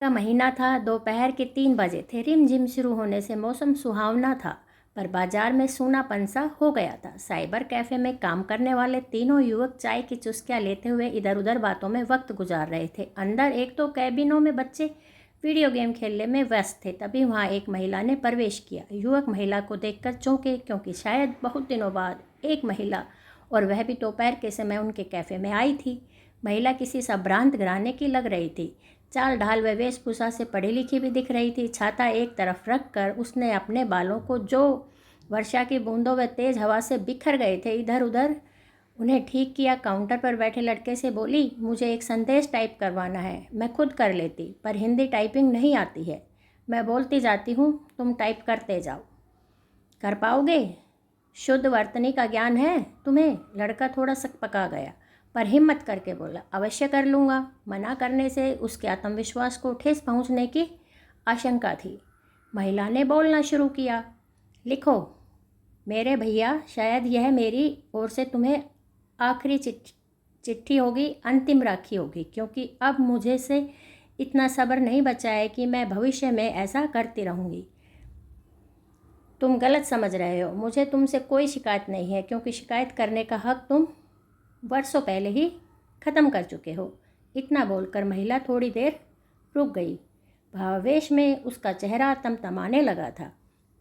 का महीना था। दोपहर के 3 बजे थे। रिमझिम शुरू होने से मौसम सुहावना था, पर बाजार में सूनापन सा हो गया था। साइबर कैफ़े में काम करने वाले तीनों युवक चाय की चुस्कियाँ लेते हुए इधर उधर बातों में वक्त गुजार रहे थे। अंदर एक तो कैबिनों में बच्चे वीडियो गेम खेलने में व्यस्त थे। तभी वहाँ एक महिला ने प्रवेश किया। युवक महिला को देखकर चौंके, क्योंकि शायद बहुत दिनों बाद एक महिला, और वह भी दोपहर के समय, उनके कैफ़े में आई थी। महिला किसी संभ्रांत घराने की लग रही थी। चाल ढाल व वेशभूषा से पढ़ी लिखी भी दिख रही थी। छाता एक तरफ रख कर उसने अपने बालों को, जो वर्षा की बूंदों व तेज हवा से बिखर गए थे, इधर उधर उन्हें ठीक किया। काउंटर पर बैठे लड़के से बोली, मुझे एक संदेश टाइप करवाना है। मैं खुद कर लेती, पर हिंदी टाइपिंग नहीं आती है। मैं बोलती जाती हूँ, तुम टाइप करते जाओ। कर पाओगे? शुद्ध वर्तनी का ज्ञान है तुम्हें? लड़का थोड़ा सकपका गया, पर हिम्मत करके बोला, अवश्य कर लूँगा। मना करने से उसके आत्मविश्वास को ठेस पहुँचने की आशंका थी। महिला ने बोलना शुरू किया, लिखो मेरे भैया, शायद यह मेरी ओर से तुम्हें आखिरी चिट्ठी होगी, अंतिम राखी होगी, क्योंकि अब मुझे से इतना सब्र नहीं बचा है कि मैं भविष्य में ऐसा करती रहूँगी। तुम गलत समझ रहे हो। मुझे तुमसे कोई शिकायत नहीं है, क्योंकि शिकायत करने का हक तुम वर्षों पहले ही ख़त्म कर चुके हो। इतना बोलकर महिला थोड़ी देर रुक गई। भावावेश में उसका चेहरा तमतमाने लगा था।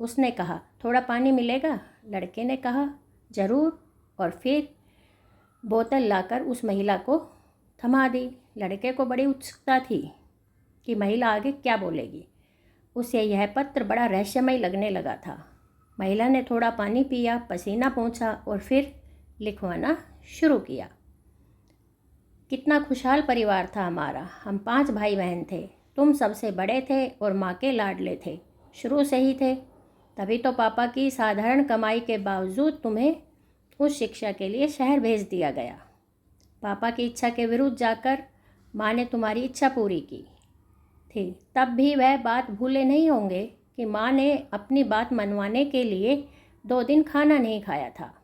उसने कहा, थोड़ा पानी मिलेगा? लड़के ने कहा, ज़रूर, और फिर बोतल लाकर उस महिला को थमा दी। लड़के को बड़ी उत्सुकता थी कि महिला आगे क्या बोलेगी। उसे यह पत्र बड़ा रहस्यमय लगने लगा था। महिला ने थोड़ा पानी पिया, पसीना पोंछा और फिर लिखवाना शुरू किया। कितना खुशहाल परिवार था हमारा। हम 5 भाई बहन थे। तुम सबसे बड़े थे और माँ के लाडले थे, शुरू से ही थे। तभी तो पापा की साधारण कमाई के बावजूद तुम्हें उस शिक्षा के लिए शहर भेज दिया गया। पापा की इच्छा के विरुद्ध जाकर माँ ने तुम्हारी इच्छा पूरी की थी। तब भी वह बात भूले नहीं होंगे कि माँ ने अपनी बात मनवाने के लिए 2 दिन खाना नहीं खाया था।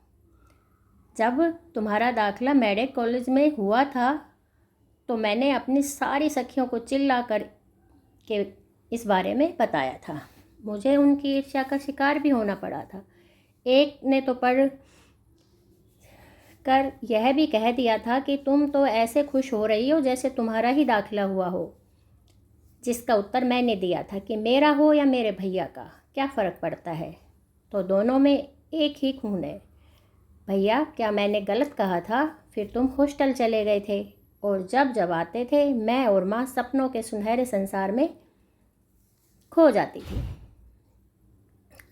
जब तुम्हारा दाखिला मेडिकल कॉलेज में हुआ था, तो मैंने अपनी सारी सखियों को चिल्ला कर के इस बारे में बताया था। मुझे उनकी ईर्ष्या का शिकार भी होना पड़ा था। एक ने तो पढ़ कर यह भी कह दिया था कि तुम तो ऐसे खुश हो रही हो जैसे तुम्हारा ही दाखिला हुआ हो। जिसका उत्तर मैंने दिया था कि मेरा हो या मेरे भैया का, क्या फ़र्क पड़ता है, तो दोनों में एक ही खून है। भैया, क्या मैंने गलत कहा था? फिर तुम हॉस्टल चले गए थे, और जब जब आते थे मैं और माँ सपनों के सुनहरे संसार में खो जाती थी।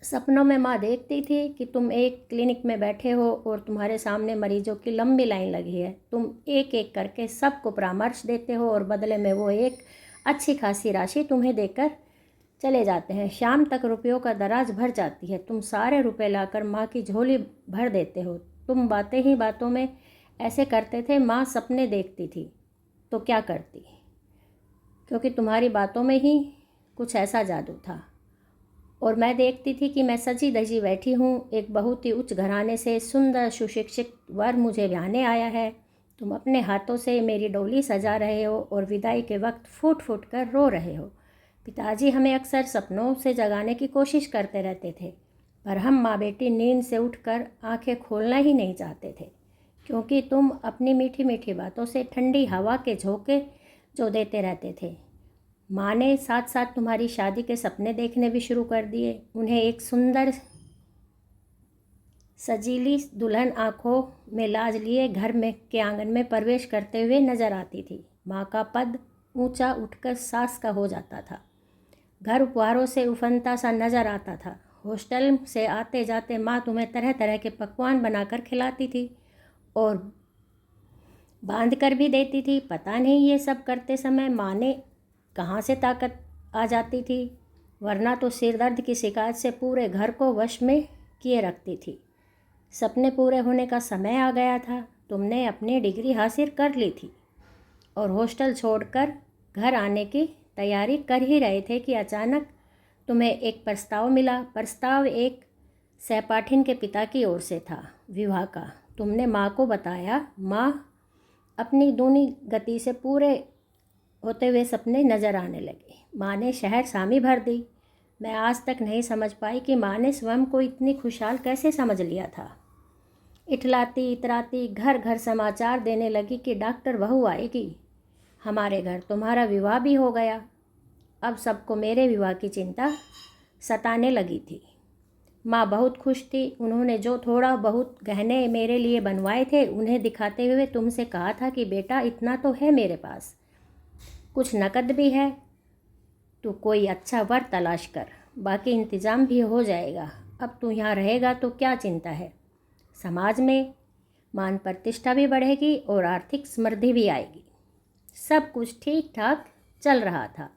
सपनों में माँ देखती थी कि तुम एक क्लिनिक में बैठे हो और तुम्हारे सामने मरीजों की लंबी लाइन लगी है। तुम एक एक करके सबको परामर्श देते हो और बदले में वो एक अच्छी खासी राशि तुम्हें देकर चले जाते हैं। शाम तक रुपयों का दराज भर जाती है। तुम सारे रुपए लाकर माँ की झोली भर देते हो। तुम बातें ही बातों में ऐसे करते थे। माँ सपने देखती थी तो क्या करती, क्योंकि तुम्हारी बातों में ही कुछ ऐसा जादू था। और मैं देखती थी कि मैं सजी धजी बैठी हूँ। एक बहुत ही उच्च घराने से सुंदर सुशिक्षित वर मुझे ब्याहने आया है। तुम अपने हाथों से मेरी डोली सजा रहे हो और विदाई के वक्त फूट फूट कर रो रहे हो। पिताजी हमें अक्सर सपनों से जगाने की कोशिश करते रहते थे, पर हम माँ बेटी नींद से उठकर आंखें खोलना ही नहीं चाहते थे, क्योंकि तुम अपनी मीठी मीठी बातों से ठंडी हवा के झोंके जो देते रहते थे। माँ ने साथ साथ तुम्हारी शादी के सपने देखने भी शुरू कर दिए। उन्हें एक सुंदर सजीली दुल्हन आंखों में लाज लिए घर में के आंगन में प्रवेश करते हुए नजर आती थी। माँ का पद ऊंचा उठकर सास का हो जाता था। घर उपहारों से उफनता सा नजर आता था। हॉस्टल से आते जाते माँ तुम्हें तरह तरह के पकवान बनाकर खिलाती थी और बांध कर भी देती थी। पता नहीं ये सब करते समय माँ ने कहाँ से ताकत आ जाती थी, वरना तो सिर दर्द की शिकायत से पूरे घर को वश में किए रखती थी। सपने पूरे होने का समय आ गया था। तुमने अपनी डिग्री हासिल कर ली थी और हॉस्टल छोड़कर घर आने की तैयारी कर ही रहे थे कि अचानक तुम्हें एक प्रस्ताव मिला। प्रस्ताव एक सहपाठिन के पिता की ओर से था, विवाह का। तुमने माँ को बताया। माँ अपनी दूनी गति से पूरे होते हुए सपने नज़र आने लगे। माँ ने शहर सामी भर दी। मैं आज तक नहीं समझ पाई कि माँ ने स्वयं को इतनी खुशहाल कैसे समझ लिया था। इठलाती इतराती घर घर समाचार देने लगी कि डॉक्टर बहू आएगी, हमारे घर तुम्हारा विवाह भी हो गया। अब सबको मेरे विवाह की चिंता सताने लगी थी। माँ बहुत खुश थी। उन्होंने जो थोड़ा बहुत गहने मेरे लिए बनवाए थे उन्हें दिखाते हुए तुमसे कहा था कि बेटा इतना तो है मेरे पास, कुछ नकद भी है, तू कोई अच्छा वर तलाश कर, बाकी इंतज़ाम भी हो जाएगा। अब तू यहाँ रहेगा तो क्या चिंता है, समाज में मान प्रतिष्ठा भी बढ़ेगी और आर्थिक समृद्धि भी आएगी। सब कुछ ठीक ठाक चल रहा था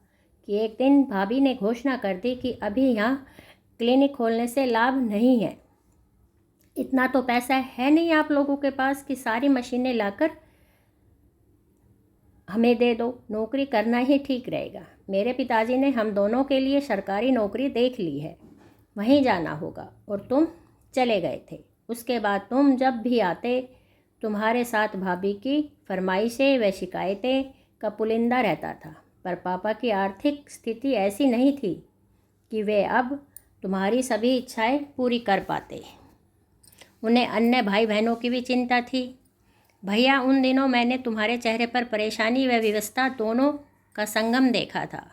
कि एक दिन भाभी ने घोषणा कर दी कि अभी यहाँ क्लिनिक खोलने से लाभ नहीं है। इतना तो पैसा है नहीं आप लोगों के पास कि सारी मशीनें लाकर हमें दे दो, नौकरी करना ही ठीक रहेगा। मेरे पिताजी ने हम दोनों के लिए सरकारी नौकरी देख ली है, वहीं जाना होगा। और तुम चले गए थे। उसके बाद तुम जब भी आते तुम्हारे साथ भाभी की फरमाइशें व शिकायतें का पुलिंदा रहता था। पर पापा की आर्थिक स्थिति ऐसी नहीं थी कि वे अब तुम्हारी सभी इच्छाएं पूरी कर पाते। उन्हें अन्य भाई बहनों की भी चिंता थी। भैया, उन दिनों मैंने तुम्हारे चेहरे पर परेशानी व विवशता दोनों का संगम देखा था।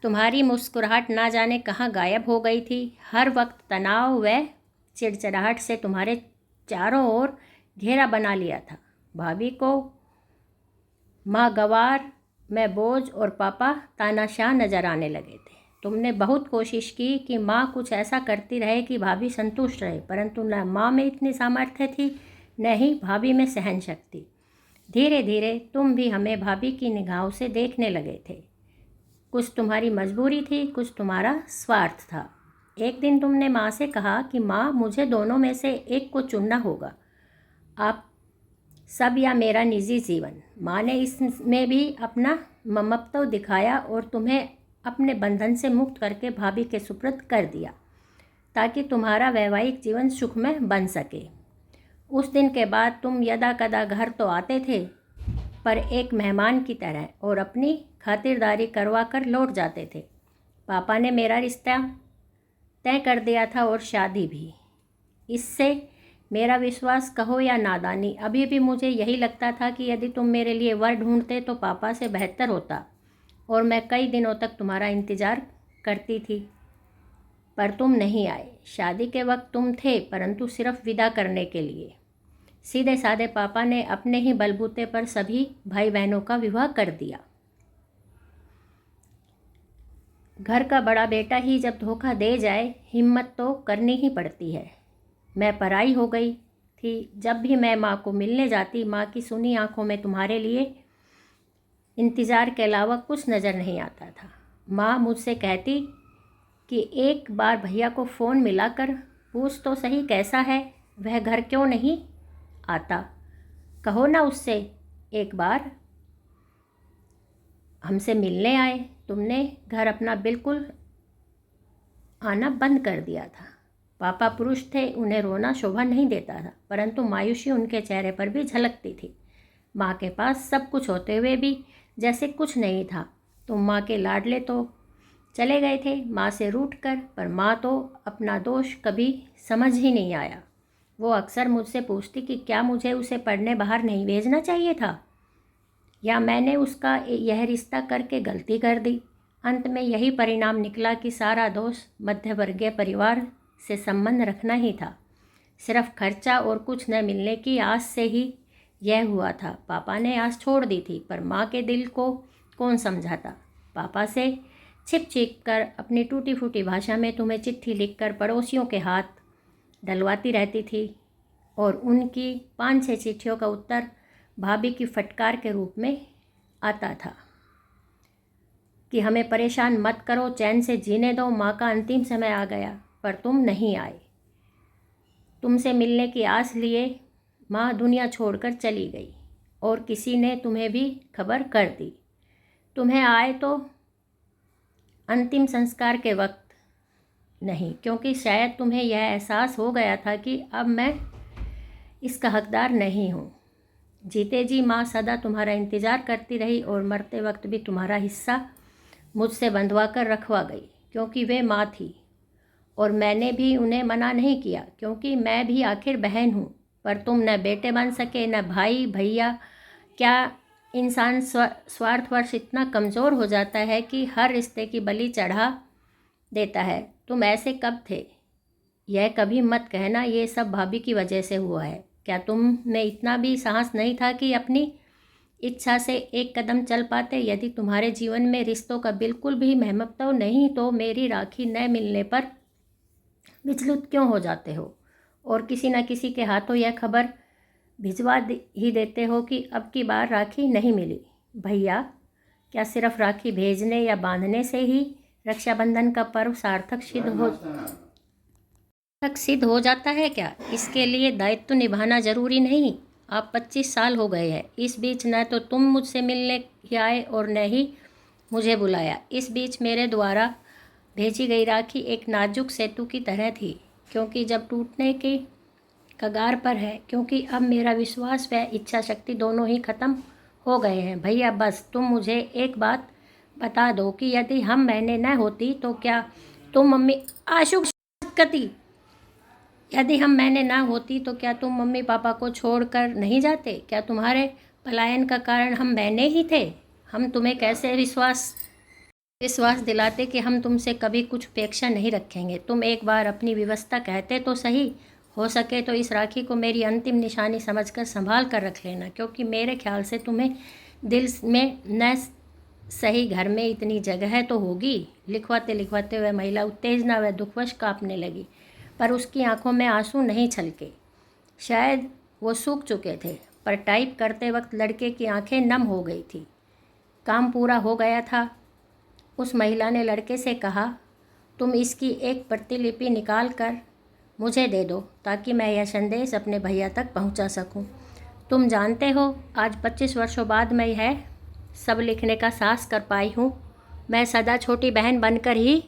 तुम्हारी मुस्कुराहट ना जाने कहाँ गायब हो गई थी। हर वक्त तनाव व चिड़चिड़ाहट से तुम्हारे चारों ओर घेरा बना लिया था। भाभी को माँ गवार में बोझ और पापा तानाशाह नज़र आने लगे थे। तुमने बहुत कोशिश की कि माँ कुछ ऐसा करती रहे कि भाभी संतुष्ट रहे, परंतु न माँ में इतनी सामर्थ्य थी न ही भाभी में सहन शक्ति। धीरे धीरे तुम भी हमें भाभी की निगाहों से देखने लगे थे। कुछ तुम्हारी मजबूरी थी, कुछ तुम्हारा स्वार्थ था। एक दिन तुमने माँ से कहा कि माँ, मुझे दोनों में से एक को चुनना होगा, आप सब या मेरा निजी जीवन। माँ ने इसमें भी अपना ममत्व दिखाया और तुम्हें अपने बंधन से मुक्त करके भाभी के सुपुर्द कर दिया ताकि तुम्हारा वैवाहिक जीवन सुखमय बन सके। उस दिन के बाद तुम यदा कदा घर तो आते थे, पर एक मेहमान की तरह, और अपनी खातिरदारी करवा कर लौट जाते थे। पापा ने मेरा रिश्ता तय कर दिया था और शादी भी। इससे मेरा विश्वास कहो या नादानी, अभी भी मुझे यही लगता था कि यदि तुम मेरे लिए वर ढूंढते तो पापा से बेहतर होता, और मैं कई दिनों तक तुम्हारा इंतज़ार करती थी, पर तुम नहीं आए। शादी के वक्त तुम थे, परंतु सिर्फ विदा करने के लिए। सीधे साधे पापा ने अपने ही बलबूते पर सभी भाई बहनों का विवाह कर दिया। घर का बड़ा बेटा ही जब धोखा दे जाए, हिम्मत तो करनी ही पड़ती है। मैं पराई हो गई थी। जब भी मैं माँ को मिलने जाती, माँ की सुनी आंखों में तुम्हारे लिए इंतज़ार के अलावा कुछ नज़र नहीं आता था। माँ मुझसे कहती कि एक बार भैया को फ़ोन मिलाकर पूछ तो सही कैसा है, वह घर क्यों नहीं आता, कहो ना उससे एक बार हमसे मिलने आए। तुमने घर अपना बिल्कुल आना बंद कर दिया था। पापा पुरुष थे, उन्हें रोना शोभा नहीं देता था, परंतु मायूसी उनके चेहरे पर भी झलकती थी। माँ के पास सब कुछ होते हुए भी जैसे कुछ नहीं था। तुम माँ के लाडले तो चले गए थे माँ से रूठ कर, पर माँ तो अपना दोष कभी समझ ही नहीं आया। वो अक्सर मुझसे पूछती कि क्या मुझे उसे पढ़ने बाहर नहीं भेजना चाहिए था, या मैंने उसका यह रिश्ता करके गलती कर दी। अंत में यही परिणाम निकला कि सारा दोष मध्यवर्गीय परिवार से संबंध रखना ही था। सिर्फ खर्चा और कुछ न मिलने की आस से ही यह हुआ था। पापा ने आस छोड़ दी थी, पर माँ के दिल को कौन समझाता। पापा से छिप छिप कर अपनी टूटी फूटी भाषा में तुम्हें चिट्ठी लिखकर पड़ोसियों के हाथ डलवाती रहती थी, और उनकी 5-6 चिट्ठियों का उत्तर भाभी की फटकार के रूप में आता था कि हमें परेशान मत करो, चैन से जीने दो, माँ का अंतिम समय आ गया। पर तुम नहीं आए। तुमसे मिलने की आस लिए माँ दुनिया छोड़कर चली गई, और किसी ने तुम्हें भी खबर कर दी। तुम्हें आए तो अंतिम संस्कार के वक्त नहीं, क्योंकि शायद तुम्हें यह एहसास हो गया था कि अब मैं इसका हकदार नहीं हूँ। जीते जी माँ सदा तुम्हारा इंतज़ार करती रही और मरते वक्त भी तुम्हारा हिस्सा मुझसे बंधवा कर रखवा गई, क्योंकि वे माँ थी। और मैंने भी उन्हें मना नहीं किया, क्योंकि मैं भी आखिर बहन हूँ। पर तुम न बेटे बन सके, न भाई भैया। क्या इंसान स्वार्थवश इतना कमज़ोर हो जाता है कि हर रिश्ते की बलि चढ़ा देता है? तुम ऐसे कब थे? यह कभी मत कहना ये सब भाभी की वजह से हुआ है। क्या तुम में इतना भी साहस नहीं था कि अपनी इच्छा से एक कदम चल पाते? यदि तुम्हारे जीवन में रिश्तों का बिल्कुल भी महत्व नहीं, तो मेरी राखी न मिलने पर विचलित क्यों हो जाते हो और किसी न किसी के हाथों यह खबर भिजवा ही देते हो कि अब की बार राखी नहीं मिली? भैया, क्या सिर्फ राखी भेजने या बांधने से ही रक्षाबंधन का पर्व सार्थक सिद्ध हो जाता है क्या? इसके लिए दायित्व निभाना जरूरी नहीं? आप 25 साल हो गए हैं। इस बीच न तो तुम मुझसे मिलने आए और न ही मुझे बुलाया। इस बीच मेरे द्वारा भेजी गई राखी एक नाजुक सेतु की तरह थी, क्योंकि जब टूटने की कगार पर है, क्योंकि अब मेरा विश्वास व इच्छा शक्ति दोनों ही खत्म हो गए हैं। भैया, बस तुम मुझे एक बात बता दो कि यदि हम बहनें न होती तो क्या तुम मम्मी आशुक गति यदि हम बहनें ना होती तो क्या तुम मम्मी पापा को छोड़कर नहीं जाते? क्या तुम्हारे पलायन का कारण हम बहनें ही थे? हम तुम्हें कैसे विश्वास दिलाते कि हम तुमसे कभी कुछ अपेक्षा नहीं रखेंगे? तुम एक बार अपनी व्यवस्था कहते तो सही। हो सके तो इस राखी को मेरी अंतिम निशानी समझकर संभाल कर रख लेना, क्योंकि मेरे ख्याल से तुम्हें दिल में न सही घर में इतनी जगह तो होगी। लिखवाते लिखवाते वह महिला उत्तेजना व दुखवश काँपने लगी, पर उसकी आंखों में आंसू नहीं छलके। शायद वो सूख चुके थे, पर टाइप करते वक्त लड़के की आंखें नम हो गई थी। काम पूरा हो गया था। उस महिला ने लड़के से कहा, तुम इसकी एक प्रतिलिपि निकाल कर मुझे दे दो, ताकि मैं यह संदेश अपने भैया तक पहुंचा सकूं। तुम जानते हो, आज 25 वर्षों बाद मैं यह सब लिखने का साहस कर पाई हूँ। मैं सदा छोटी बहन बनकर ही